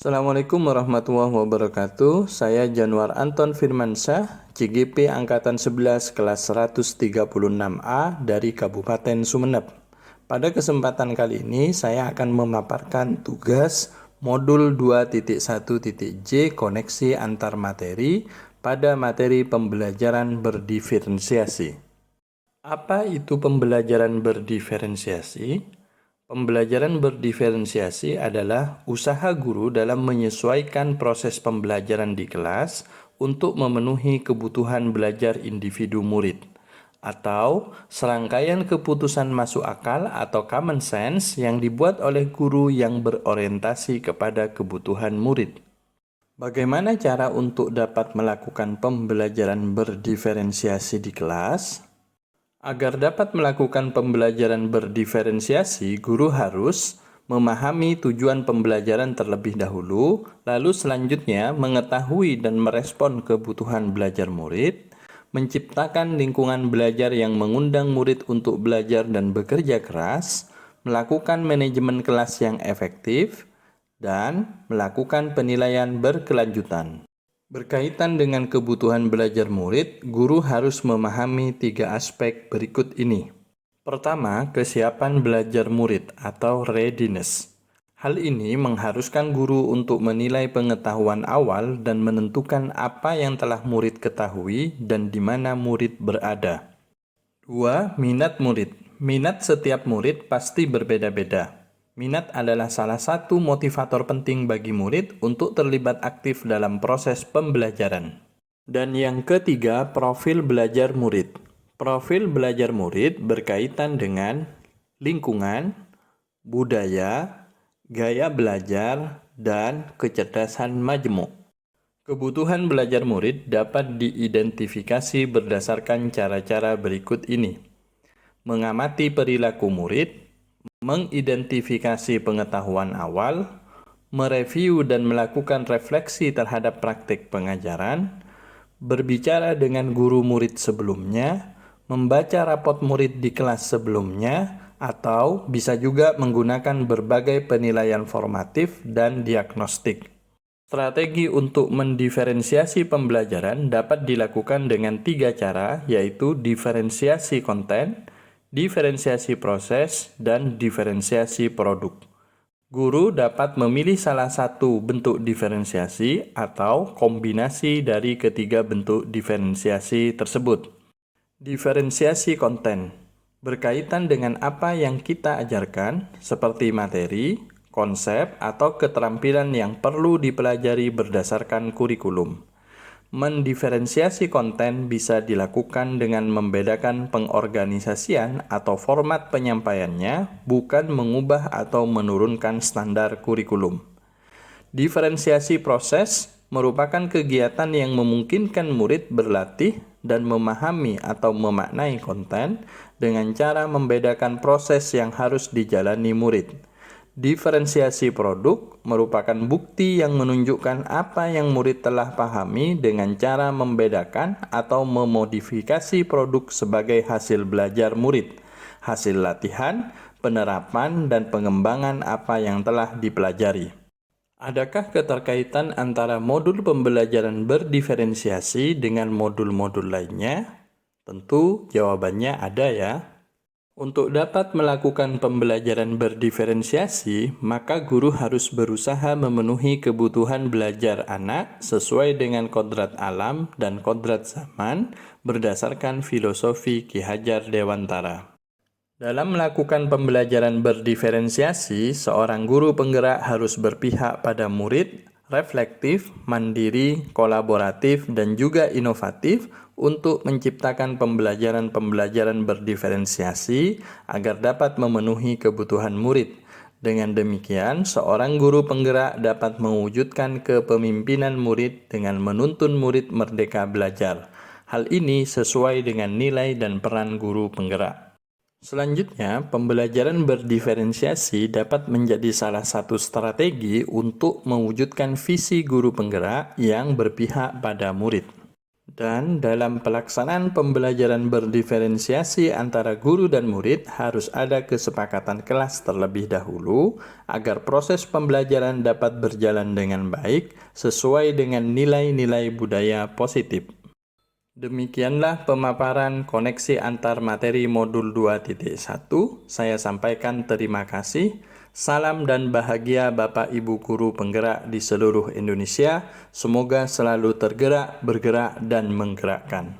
Assalamualaikum warahmatullahi wabarakatuh. Saya Januar Anton Firmansyah, CGP Angkatan 11 kelas 136A dari Kabupaten Sumeneb. Pada kesempatan kali ini saya akan memaparkan tugas modul 2.1.J koneksi antar materi pada materi pembelajaran berdiferensiasi. Apa itu pembelajaran berdiferensiasi? Pembelajaran berdiferensiasi adalah usaha guru dalam menyesuaikan proses pembelajaran di kelas untuk memenuhi kebutuhan belajar individu murid, atau serangkaian keputusan masuk akal atau common sense yang dibuat oleh guru yang berorientasi kepada kebutuhan murid. Bagaimana cara untuk dapat melakukan pembelajaran berdiferensiasi di kelas? Agar dapat melakukan pembelajaran berdiferensiasi, guru harus memahami tujuan pembelajaran terlebih dahulu, lalu selanjutnya mengetahui dan merespon kebutuhan belajar murid, menciptakan lingkungan belajar yang mengundang murid untuk belajar dan bekerja keras, melakukan manajemen kelas yang efektif, dan melakukan penilaian berkelanjutan. Berkaitan dengan kebutuhan belajar murid, guru harus memahami 3 aspek berikut ini. Pertama, kesiapan belajar murid atau readiness. Hal ini mengharuskan guru untuk menilai pengetahuan awal dan menentukan apa yang telah murid ketahui dan di mana murid berada. 2. Minat murid. Minat setiap murid pasti berbeda-beda. Minat adalah salah satu motivator penting bagi murid untuk terlibat aktif dalam proses pembelajaran. Dan yang ketiga, profil belajar murid. Profil belajar murid berkaitan dengan lingkungan, budaya, gaya belajar, dan kecerdasan majmuk. Kebutuhan belajar murid dapat diidentifikasi berdasarkan cara-cara berikut ini. Mengamati perilaku murid, mengidentifikasi pengetahuan awal, mereview dan melakukan refleksi terhadap praktik pengajaran, berbicara dengan guru murid sebelumnya, membaca rapot murid di kelas sebelumnya, atau bisa juga menggunakan berbagai penilaian formatif dan diagnostik. Strategi untuk mendiferensiasi pembelajaran dapat dilakukan dengan 3 cara, yaitu diferensiasi konten, diferensiasi proses, dan diferensiasi produk. Guru dapat memilih salah satu bentuk diferensiasi atau kombinasi dari ketiga bentuk diferensiasi tersebut. Diferensiasi konten berkaitan dengan apa yang kita ajarkan, seperti materi, konsep, atau keterampilan yang perlu dipelajari berdasarkan kurikulum. Mendiferensiasi konten bisa dilakukan dengan membedakan pengorganisasian atau format penyampaiannya, bukan mengubah atau menurunkan standar kurikulum. Diferensiasi proses merupakan kegiatan yang memungkinkan murid berlatih dan memahami atau memaknai konten dengan cara membedakan proses yang harus dijalani murid. Diferensiasi produk merupakan bukti yang menunjukkan apa yang murid telah pahami dengan cara membedakan atau memodifikasi produk sebagai hasil belajar murid, hasil latihan, penerapan, dan pengembangan apa yang telah dipelajari. Adakah keterkaitan antara modul pembelajaran berdiferensiasi dengan modul-modul lainnya? Tentu jawabannya ada ya. Untuk dapat melakukan pembelajaran berdiferensiasi, maka guru harus berusaha memenuhi kebutuhan belajar anak sesuai dengan kodrat alam dan kodrat zaman berdasarkan filosofi Ki Hajar Dewantara. Dalam melakukan pembelajaran berdiferensiasi, seorang guru penggerak harus berpihak pada murid, reflektif, mandiri, kolaboratif, dan juga inovatif untuk menciptakan pembelajaran-pembelajaran berdiferensiasi agar dapat memenuhi kebutuhan murid. Dengan demikian, seorang guru penggerak dapat mewujudkan kepemimpinan murid dengan menuntun murid merdeka belajar. Hal ini sesuai dengan nilai dan peran guru penggerak. Selanjutnya, pembelajaran berdiferensiasi dapat menjadi salah satu strategi untuk mewujudkan visi guru penggerak yang berpihak pada murid. Dan dalam pelaksanaan pembelajaran berdiferensiasi antara guru dan murid harus ada kesepakatan kelas terlebih dahulu agar proses pembelajaran dapat berjalan dengan baik sesuai dengan nilai-nilai budaya positif. Demikianlah pemaparan koneksi antar materi modul 2.1. Saya sampaikan terima kasih. Salam dan bahagia Bapak Ibu guru penggerak di seluruh Indonesia. Semoga selalu tergerak, bergerak, dan menggerakkan.